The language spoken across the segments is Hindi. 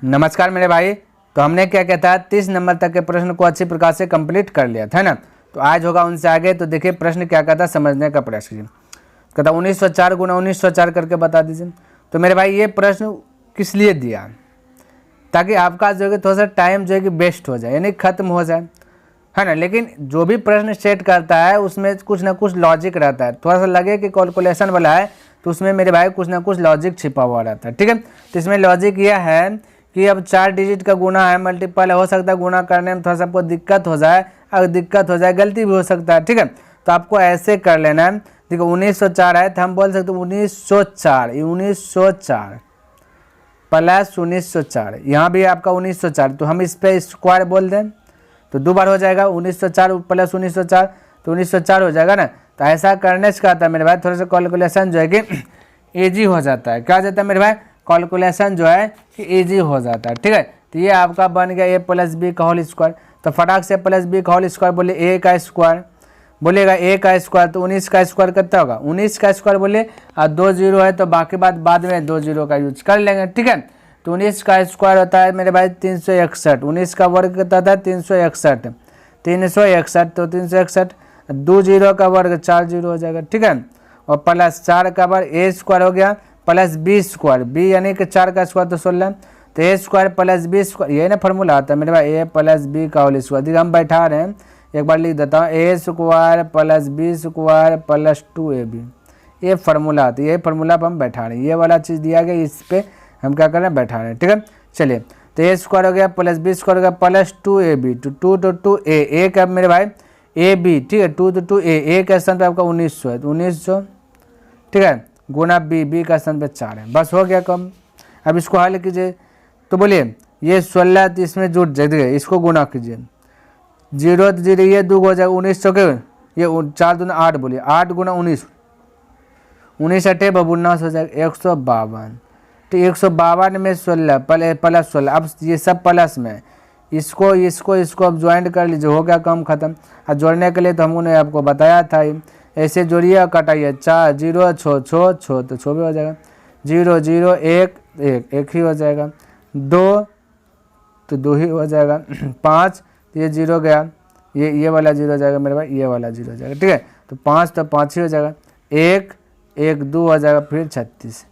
नमस्कार मेरे भाई। तो हमने क्या कहता है 30 नंबर तक के प्रश्न को अच्छी प्रकार से कंप्लीट कर लिया था ना। तो आज होगा उनसे आगे। तो देखिए प्रश्न क्या कहता है, समझने का प्रयास कीजिए। कहता 1904 गुना 1904 करके बता दीजिए। तो मेरे भाई ये प्रश्न किस लिए दिया, ताकि आपका जो है थोड़ा सा टाइम जो है कि वेस्ट हो जाए, यानी खत्म हो जाए, है ना। लेकिन जो भी प्रश्न सेट करता है उसमें कुछ ना कुछ लॉजिक रहता है। थोड़ा सा लगे कि कैलकुलेशन वाला है तो उसमें मेरे भाई कुछ ना कुछ लॉजिक छिपा हुआ रहता है, ठीक है। तो इसमें लॉजिक यह है कि अब 4 डिजिट का गुना है, मल्टीपल हो सकता है, गुना करने में थोड़ा सा आपको दिक्कत हो जाए, अगर दिक्कत हो जाए गलती भी हो सकता है, ठीक है। तो आपको ऐसे कर लेना है। देखो 1904 है तो हम बोल सकते हैं 1904 प्लस 1904, यहाँ भी आपका 1904, तो हम इस पर स्क्वायर बोल दें तो 2 बार हो जाएगा। 1904 प्लस 1904 तो 1904 हो जाएगा ना। तो ऐसा करने से कहता है मेरे भाई थोड़ा सा कैलकुलेशन जो है कि ईजी हो जाता है। क्या हो जाता है मेरे भाई, कैलकुलेशन जो है कि ईजी हो जाता है, ठीक है। तो ये आपका बन गया a प्लस बी का होल स्क्वायर। तो फटाक से प्लस बी का होल स्क्वायर बोले a का स्क्वायर, बोलेगा a का स्क्वायर तो 19 का स्क्वायर कितना होगा, 19 का स्क्वायर बोले, और 2 जीरो है तो बाकी बात बाद में 2 जीरो का यूज कर लेंगे, ठीक है। तो 19 का स्क्वायर होता है मेरे भाई 361, 19 का वर्ग कितना था 361, 361 तो 361, 2 जीरो का वर्ग 4 जीरो हो जाएगा, ठीक है। और प्लस 4 का वर्ग a स्क्वायर हो गया प्लस बी स्क्वायर, बी यानी कि 4 का स्क्वायर तो 16, तो a square plus B square, ये ना फॉर्मूला आता है मेरे भाई a प्लस बी का होल स्क्वायर। देखिए हम बैठा रहे हैं, एक बार लिख देता हूँ, a square plus B square plus 2ab, ये फार्मूला आता है। ये फार्मूला पर हम बैठा रहे हैं, ये वाला चीज़ दिया गया, इस पर हम क्या कर रहे हैं, बैठा रहे हैं, ठीक है। चलिए तो a स्क्वायर हो गया प्लस बी स्क्वायर हो गया प्लस 2ab, तो 2 तो 2a, a का मेरे भाई ए बी, ठीक है, 2 तो 2a, a का स्थान पे आपका 1900 है तो 1900, ठीक है, गुना बी का स्थान पे 4 है, बस हो गया कम। अब इसको हल कीजिए तो बोलिए ये 16 तो इसमें जुट जाएगा, इसको गुना कीजिए, 0 तो 0, ये 2 हो जाएगा 1900 के, ये 4 दूना 8, बोलिए 8 गुना 19, 19 अठे 52 हो जाएगा 152। तो 152 में 16 प्लस 16, अब ये सब प्लस में, इसको अब ज्वाइंट कर लीजिए, हो गया कम खत्म। और जोड़ने के लिए तो हमने आपको बताया था ही, ऐसे जोड़िए और कटाइए, 4 0 6 तो 6 भी हो जाएगा, 0 0 1 ही हो जाएगा, 2 तो 2 ही हो जाएगा, 5 तो ये 0 गया, ये वाला 0 हो जाएगा मेरे भाई, ये वाला 0 हो जाएगा, ठीक है। तो 5 तो 5 ही हो जाएगा, 1 2 हो जाएगा, फिर 36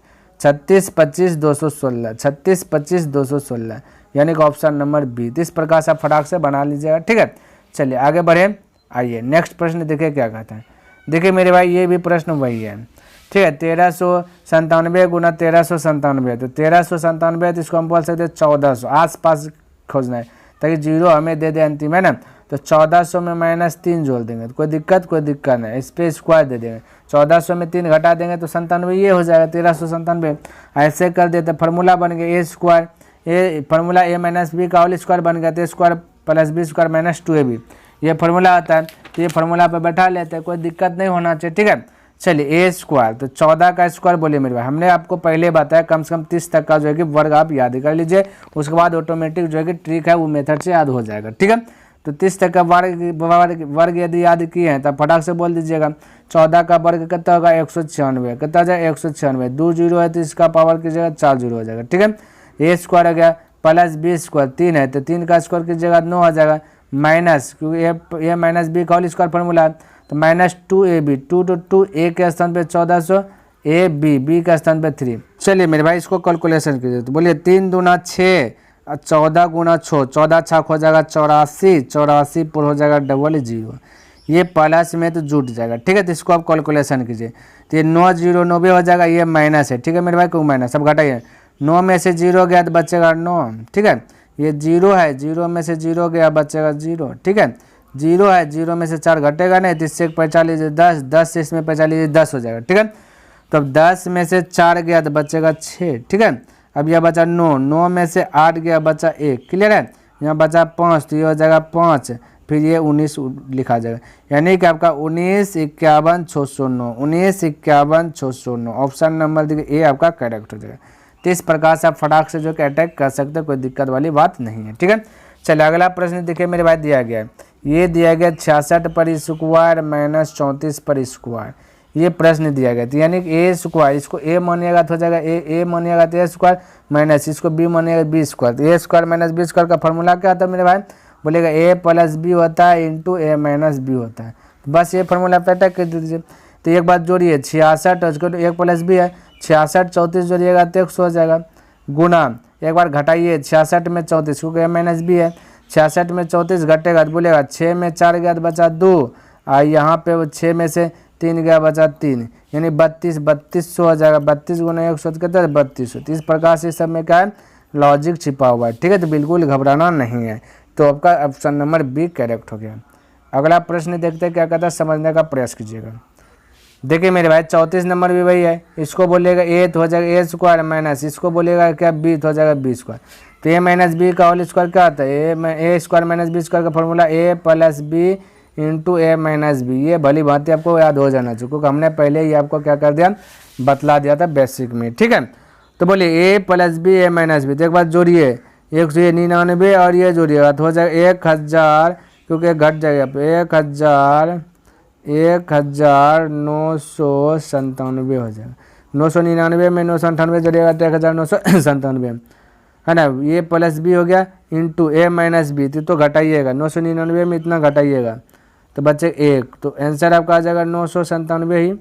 25 216, 36 25 216, यानी कि ऑप्शन नंबर बी। तो इस प्रकार से आप फटाक से बना लीजिएगा, ठीक है। चलिए आगे बढ़े, आइए नेक्स्ट प्रश्न देखिए क्या कहता है। देखिए मेरे भाई ये भी प्रश्न वही है, ठीक है। 1397 गुना 1397, तो 1397 तो इसको हम बोल सकते हैं 1400, आसपास खोजना है ताकि जीरो हमें दे दे अंतिम, है ना। तो 1400 में -3 जोड़ देंगे तो कोई दिक्कत नहीं, इस पर स्क्वायर दे देंगे, 1400 में 3 घटा देंगे तो 97 ये हो जाएगा 1397। ऐसे कर देते, फार्मूला बन गया a स्क्वायर, ये फार्मूला a माइनस बी का होल स्क्वायर बन गया, तो square plus B square minus 2ab, ये फार्मूला आता है। तो ये फार्मूला पे बैठा लेते हैं, कोई दिक्कत नहीं होना चाहिए, ठीक है। चलिए a स्क्वायर तो 14 का स्क्वायर बोलिए मेरे भाई, हमने आपको पहले बताया कम से कम 30 तक का जो है कि वर्ग आप याद कर लीजिए, उसके बाद ऑटोमेटिक जो है कि ट्रिक है वो मेथड से याद हो जाएगा, ठीक है। तो 30 तक का वर्ग यदि याद किए हैं तब फटाक से बोल दीजिएगा। 14 का वर्ग कितना होगा 196, कितना हो जाएगा 196, 2 जीरो है तो इसका पावर कीजिएगा 4 जीरो हो जाएगा, ठीक है। a स्क्वायर हो गया प्लस बी स्क्वायर, 3 है तो 3 का स्क्वायर कीजिएगा 9 हो जाएगा, माइनस क्योंकि ए माइनस बी का होल स्क्वायर फार्मूला, तो -2ab, 2 तो 2, a के स्थान पे 1400, बी का स्थान पे 3। चलिए मेरे भाई इसको कैलकुलेशन कीजिए, तो बोलिए 3 दूना 6, 14 गुना 6, 14 छाक हो जाएगा 84 पर हो जाएगा 00, ये प्लस में तो जुट जाएगा, ठीक है। तो इसको आप कैलकुलेशन कीजिए, तो ये 9 0 90 हो जाएगा, ये माइनस है, ठीक है मेरे भाई, क्यों माइनस, अब घटाइए, 9 में से 0 गया तो बचेगा 9, ठीक है। ये 0 है, 0 में से 0 गया बचेगा 0, ठीक है। 0 है, 0 में से 4 घटेगा नहीं तो इससे 45 10 से इसमें 45 10 हो जाएगा, ठीक है। तो अब 10 में से 4 गया तो बचेगा 6, ठीक है। अब यह बचा 9 में से 8 गया बचा 1, क्लियर है। यहाँ बचा 5 तो ये हो जाएगा 5, फिर ये 19 लिखा जाएगा, यानी कि आपका 19 51 609, 19 51 609, ऑप्शन नंबर देखिए ए आपका करेक्ट हो जाएगा। तो इस प्रकार से आप फटाक से जो कि अटैक कर सकते हैं, कोई दिक्कत वाली बात नहीं है, ठीक है। चलिए अगला प्रश्न देखिए मेरे भाई दिया गया है, ये दिया गया 66 पर स्क्वायर माइनस 34 पर स्क्वायर, ये प्रश्न दिया गया था। यानी कि ए स्क्वायर, इसको ए मानिएगा तो हो जाएगा ए मानिएगा तो ए स्क्वायर माइनस इसको बी मानिएगा बी स्क्वायर। तो A square minus B square का फॉर्मूला क्या होता है मेरे भाई, बोलेगा ए प्लस बी होता है इंटू ए माइनस बी होता है। तो बस ये फॉर्मूला पे अटैक कर दीजिए। तो एक बात जोड़िए 66 एक प्लस बी है 66 34 जोड़िएगा तो 100 हो जाएगा, गुना एक बार घटाइए 66 में 34 क्योंकि ए माइनस बी है, 66 में 34 घटेगा तो बोलेगा 6 में 4 गया तो बचा 2 और यहाँ पे 6 में से 3 गया बचा 3 यानी 3200 हो जाएगा। 32 गुना 100 कितना है 3200। तो इस प्रकार से सब में क्या है लॉजिक छिपा हुआ है, ठीक है। तो बिल्कुल घबराना नहीं है। तो आपका ऑप्शन नंबर बी करेक्ट हो गया। अगला प्रश्न देखते हैं क्या कहता है, समझने का प्रयास कीजिएगा। देखिए मेरे भाई 34 नंबर भी वही है, इसको बोलेगा ए तो हो जाएगा ए स्क्वायर माइनस इसको बोलेगा क्या बी तो हो जाएगा बी स्क्वायर। तो ए माइनस बी का होल स्क्वायर क्या होता है, ए स्क्वायर माइनस बी स्क्वायर का फॉर्मूला ए प्लस बी इंटू ए माइनस बी। ये भली भांति आपको याद हो जाना चाहिए क्योंकि हमने पहले ही आपको क्या कर दिया बतला दिया था बेसिक में, ठीक है। तो बोलिए ए प्लस बी ए माइनस बी। तो एक बात जोड़िए 199 और ये जोड़िएगा तो हो जाएगा 1000 क्योंकि घट जाएगा 1997 हो जाएगा। 999 में 998 जोड़िएगा तो 1997 है ना। ये प्लस बी हो गया इंटू ए माइनस बी तो घटाइएगा 999 में इतना घटाइएगा तो बचे 1। तो आंसर आपका आ जाएगा 997 ही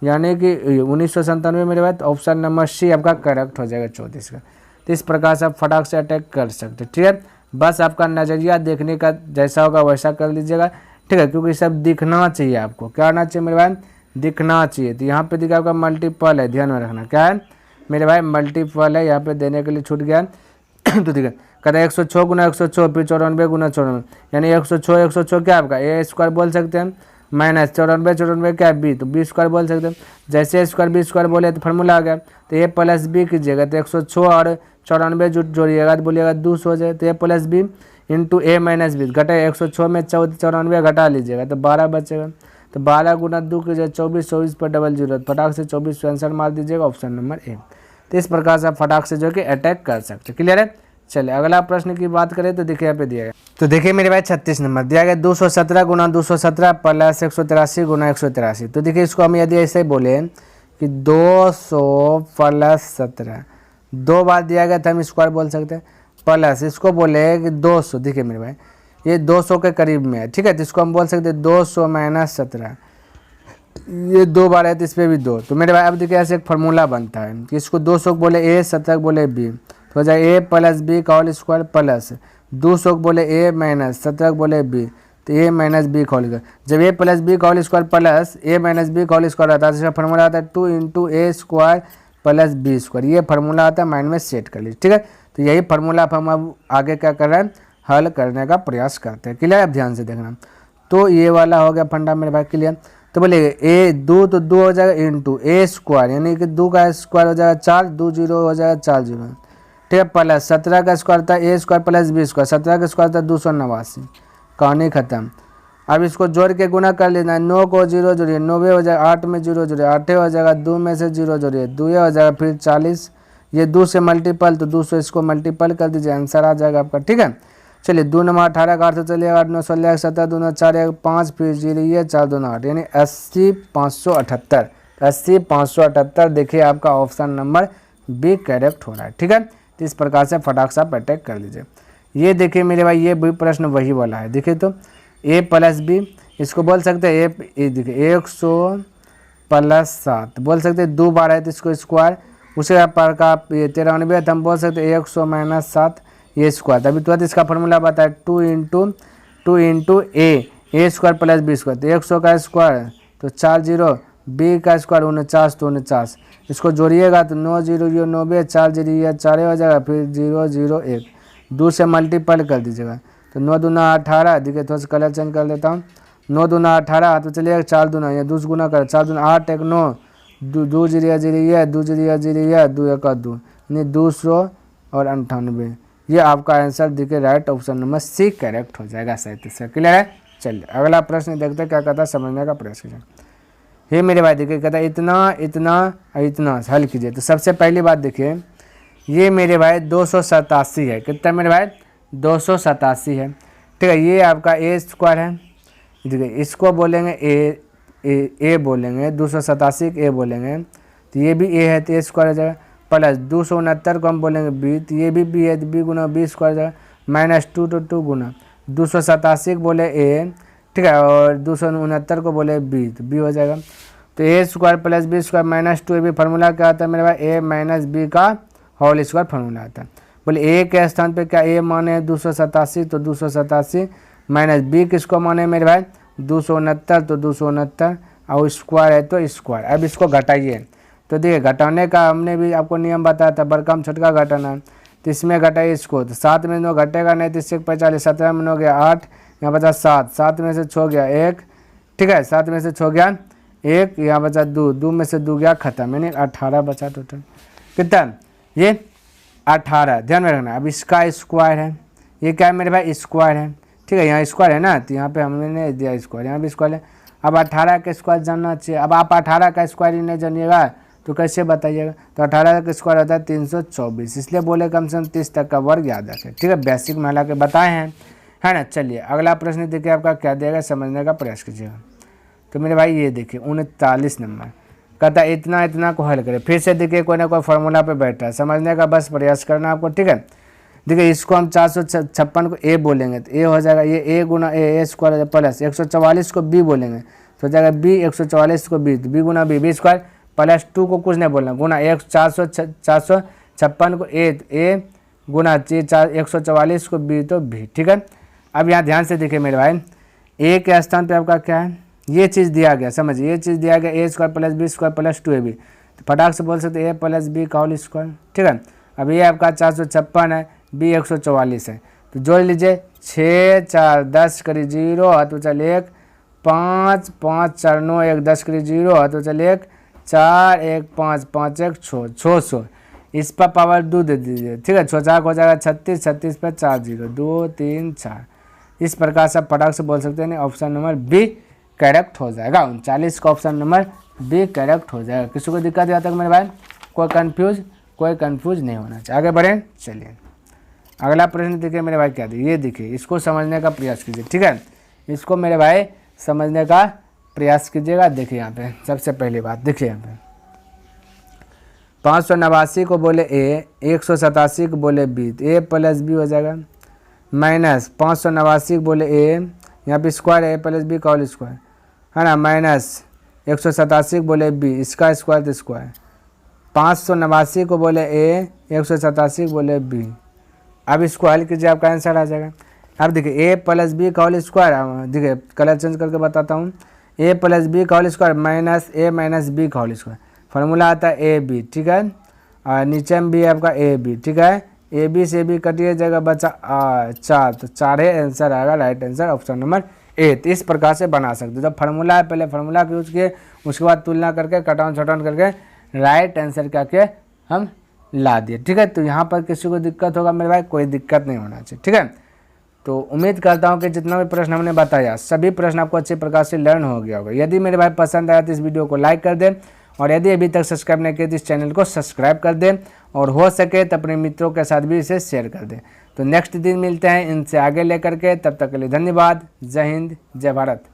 यानी कि 1997 मेरे बाद। ऑप्शन नंबर सी आपका करेक्ट हो जाएगा 34 का। तो इस प्रकार से आप फटाक से अटैक कर सकते, ठीक है। बस आपका नज़रिया देखने का जैसा होगा वैसा कर लीजिएगा, ठीक है, क्योंकि सब दिखना चाहिए आपको। क्या होना चाहिए मेरे भाई, दिखना चाहिए। तो यहाँ पे दिखा आपका मल्टीपल है, ध्यान में रखना क्या है मेरे भाई मल्टीपल है, यहाँ पे देने के लिए छूट गया तो ठीक है कहता है 106 गुना 106 फिर 94 गुना 94 यानी 106 क्या आपका ए स्क्वायर बोल सकते हैं माइनस 94 क्या बी तो बी स्क्वायर बोल सकते हैं। जैसे ए स्क्वायर बी स्क्वायर बोले तो फार्मूला आ गया। तो ए प्लस बी कीजिएगा तो 106 और 94 जोड़िएगा तो बोलिएगा 200 हो जाए। तो ए प्लस बी इंटू ए माइनस बी घटे 106 में 94 घटा लीजिएगा तो 12 बचेगा। तो 12 गुना 2 कीजिए 24 पर डबल जीरो फटाक से 24 आंसर मार दीजिएगा ऑप्शन नंबर ए। तो इस प्रकार से आप फटाक से जो कि अटैक कर सकते, क्लियर है। चलिए अगला प्रश्न की बात करें तो देखिए यहाँ पे दिया गया। तो देखिए मेरे भाई 36 नंबर दिया गया 217 गुना 217 प्लस 183 गुना 183। तो देखिए इसको हम यदि ऐसे बोले कि 200 प्लस 17 दो बार दिया गया था हम स्क्वायर बोल सकते हैं, प्लस इसको बोले कि 200 देखिए मेरे भाई ये 200 के करीब में है, ठीक है। तो इसको हम बोल सकते हैं 200 माइनस 17 ये दो बार है तो इस पर भी 2। तो मेरे भाई अब देखिए ऐसे एक फार्मूला बनता है कि इसको 200 बोले ए 17 बोले बी तो हो जाए ए प्लस बी का होल स्क्वायर प्लस 200 बोले ए माइनस 17 बोले बी तो ए माइनस बी का होल स्क्वायर। जब ए प्लस बी का होल स्क्वायर प्लस ए माइनस बी का होल स्क्वायर आता है तो इसका फार्मूला आता है 2 इंटू ए स्क्वायर प्लस बी स्क्वायर। ये फार्मूला आता है माइंड में सेट कर लीजिए, ठीक है। तो यही फार्मूला हम अब आगे क्या कर रहे हैं हल करने का प्रयास करते हैं, क्लियर। अब ध्यान से देखना। तो ये वाला हो गया फंडा मेरे भाई, क्लियर। तो बोलिए ए 2 तो 2 हो जाएगा इंटू ए स्क्वायर यानी कि 2 का स्क्वायर हो जाएगा 4 2 0 हो जाएगा 4 0, ठीक है। प्लस 17 का स्क्वायर था ए स्क्वायर प्लस बी स्क्वायर 17 का स्क्वायर था 289 कहानी खत्म। अब इसको जोड़ के गुना कर लेना है 9 को 0 जोड़िए 90 हो जाएगा 8 में 0 जोड़िए 8 हो जाएगा 2 में से 0 जोड़िए 2 हो जाएगा फिर 40 ये 2 से मल्टीपल तो 200 इसको मल्टीपल कर दीजिए आंसर आ जाएगा आपका, ठीक है। चलिए 2 9 18 का 8 तो चलिए 8 9 16 17 2 9 4 1 5 फिर 0 ये 4 2 9 8 यानी 80 578 80 578 देखिए आपका ऑप्शन नंबर बी करेक्ट हो रहा है, ठीक है। तो इस प्रकार से फटाक से आप अटैक कर लीजिए। ये देखिए मेरे भाई ये भी प्रश्न वही वाला है, देखिए तो ए प्लस बी इसको बोल सकते हैं ए देखिए 100 प्लस 7 बोल सकते हैं 2 बार है तो इसको स्क्वायर उसे पर का 93 तो हम बोल सकते हैं 100 माइनस 7 ये स्क्वायर। अभी तुरंत इसका फॉर्मूला बताया 2 इंटू ए स्क्वायर प्लस बी स्क्वायर। तो 100 का स्क्वायर तो 4 0 बी का स्क्वायर 49 तो 49 इसको जोड़िएगा तो 9 0 0 90 4 0 ये 4 हो जाएगा फिर 0 0 1 2 से मल्टीपल कर दीजिएगा तो 9 दूना 18 देखिए थोड़ा सा कलर चेंज कर देता हूँ 9 दूना 18 तो चलिए 4 दूना ये 2 गुना कर 4 दूना 8 1 9 2 0 0 ये 2 0 0 ये 2 1 2 यानी 200 और 98 ये आपका आंसर देखिए right option number c correct हो जाएगा 37 से, क्लियर है। चलिए अगला प्रश्न देखते हैं क्या कहता है समझने का प्रयास कीजिए। हे मेरे भाई देखिए कहता है इतना इतना और इतना हल कीजिए। तो सबसे पहली बात देखिए ये मेरे भाई 287 है, कितना मेरे भाई 287 है, ठीक है। ये आपका ए स्क्वायर है, ठीक है। इसको बोलेंगे ए बोलेंगे, 287 ए बोलेंगे तो ये भी ए है तो ए स्क्वायर हो जाएगा, प्लस 269 को हम बोलेंगे बी तो ये भी बी है तो बी गुना बी स्क्वायर हो जाएगा, माइनस 2 तो 2 गुना 287 को बोले ए, ठीक है, और 269 को बोले बी तो बी हो जाएगा। तो A square plus B square minus 2 A B formula क्या आता है मेरे भाई, ए माइनस बी का होल स्क्वायर फार्मूला आता है। बोले ए के स्थान पे क्या ए माने 287 तो 287 माइनस बी किसको माने मेरे भाई 269 तो 269 और स्क्वायर है तो स्क्वायर। अब इसको घटाइए तो देखिए घटाने का हमने भी आपको नियम बताया था, बड़का में छोटका घटाना, तो इसमें घटाइए इसको तो 7 में 9 घटेगा नहीं तो इससे 45, 17 में 9 गया 8, यहाँ बचा 7, 7 में से 6 गया 1, ठीक है, 7 में से 6 गया 1, यहाँ बचा 2, 2 में से 2 गया खत्म, यानी 18 बचा टोटल। कितना ये 18, ध्यान में रखना। अब इसका स्क्वायर है, ये क्या है मेरे भाई स्क्वायर है, ठीक है, यहाँ स्क्वायर है ना तो यहाँ पे हमने दिया स्क्वायर, यहाँ भी स्क्वायर है। अब 18 का स्क्वायर जानना चाहिए। अब आप 18 का स्क्वायर ही नहीं जानिएगा तो कैसे बताइएगा, तो 18 का स्क्वायर होता है 324, इसलिए बोले कम से कम 30 तक का वर्ग याद रखें, ठीक है, बेसिक में ला के बताए हैं, है ना। चलिए अगला प्रश्न देखिए आपका क्या देगा, समझने का प्रयास कीजिएगा। तो मेरे भाई ये देखिए 39 नंबर कहता है इतना इतना को हल करें। फिर से देखिए कोई ना कोई फार्मूला पे बैठा है, समझने का बस प्रयास करना आपको, ठीक है। देखिए इसको हम 456 को ए बोलेंगे तो ए हो जाएगा ये ए गुना ए स्क्वायर प्लस 144 को बी बोलेंगे तो हो जाएगा बी, 144 को बी तो बी गुना बी स्क्वायर प्लस 2 को कुछ नहीं बोलना गुना 456 को ए गुना 144 को बी तो बी, ठीक है। अब यहाँ ध्यान से देखिए मेरे भाई ए के स्थान पे आपका क्या है, ये चीज़ दिया गया, समझिए ये चीज़ दिया गया A square plus B square plus 2ab, तो फटाक से बोल सकते ए प्लस बी का होल स्क्वायर, ठीक है। अब ये आपका 456 है, बी 144 है, तो जोड़ लीजिए 6 4 10 करी 0 हाथ चल 1, 5 5 4 9 1 10 करी 0 हाथ चल 1, 4 1 5 5 1 600, इस पर पावर 2 दे दीजिए, ठीक है, 6 4 हो जाएगा 36, 36 पर 4 0 2 3 4, इस प्रकार से फटाक से बोल सकते हैं ऑप्शन नंबर बी करेक्ट हो जाएगा। 39 का ऑप्शन नंबर बी करेक्ट हो जाएगा। किसी को दिक्कत यहाँ तक मेरे भाई, कोई कंफ्यूज नहीं होना चाहिए। आगे बढ़ें, चलिए अगला प्रश्न देखिए मेरे भाई क्या दिए, ये देखिए इसको समझने का प्रयास कीजिए, ठीक है, इसको मेरे भाई समझने का प्रयास कीजिएगा। देखिए यहाँ पे सबसे पहली बात देखिए यहाँ पे 589 को बोले ए, 187 को बोले बी, तो ए प्लस बी हो जाएगा, माइनस 589 को बोले ए, यहाँ पे स्क्वायर ए प्लस बी का होल स्क्वायर है ना, माइनस 187 को बोले बी, इसका स्क्वायर तो स्क्वायर, 589 को बोले ए, 187 को बोले बी। अब इसको हल कीजिए आपका आंसर आ जाएगा। अब देखिए ए प्लस बी का होल स्क्वायर, देखिए कलर चेंज करके बताता हूँ, ए प्लस बी का होल स्क्वायर माइनस ए माइनस बी का होल स्क्वायर, फार्मूला आता है ए बी, ठीक है, और नीचे में भी है आपका ए बी, ठीक है, ए बी से बी कटिए जाएगा बचा 4, तो 4 आंसर आएगा, right answer option number A. तो इस प्रकार से बना सकते हो, जब फार्मूला है पहले फार्मूला का यूज किए, उसके बाद तुलना करके कटाउन छटाउन करके राइट आंसर क्या के हम ला दिए, ठीक है। तो यहाँ पर किसी को दिक्कत होगा मेरे भाई, कोई दिक्कत नहीं होना चाहिए, ठीक है। तो उम्मीद करता हूँ कि जितना भी प्रश्न हमने बताया सभी प्रश्न आपको अच्छे प्रकार से लर्न हो गया होगा। यदि मेरे भाई पसंद आया तो इस वीडियो को लाइक कर दें, और यदि अभी तक सब्सक्राइब नहीं किया तो इस चैनल को सब्सक्राइब कर दें, और हो सके तो अपने मित्रों के साथ भी इसे शेयर कर दें। तो नेक्स्ट दिन मिलते हैं इनसे आगे लेकर के, तब तक के लिए धन्यवाद। जय हिंद, जय भारत।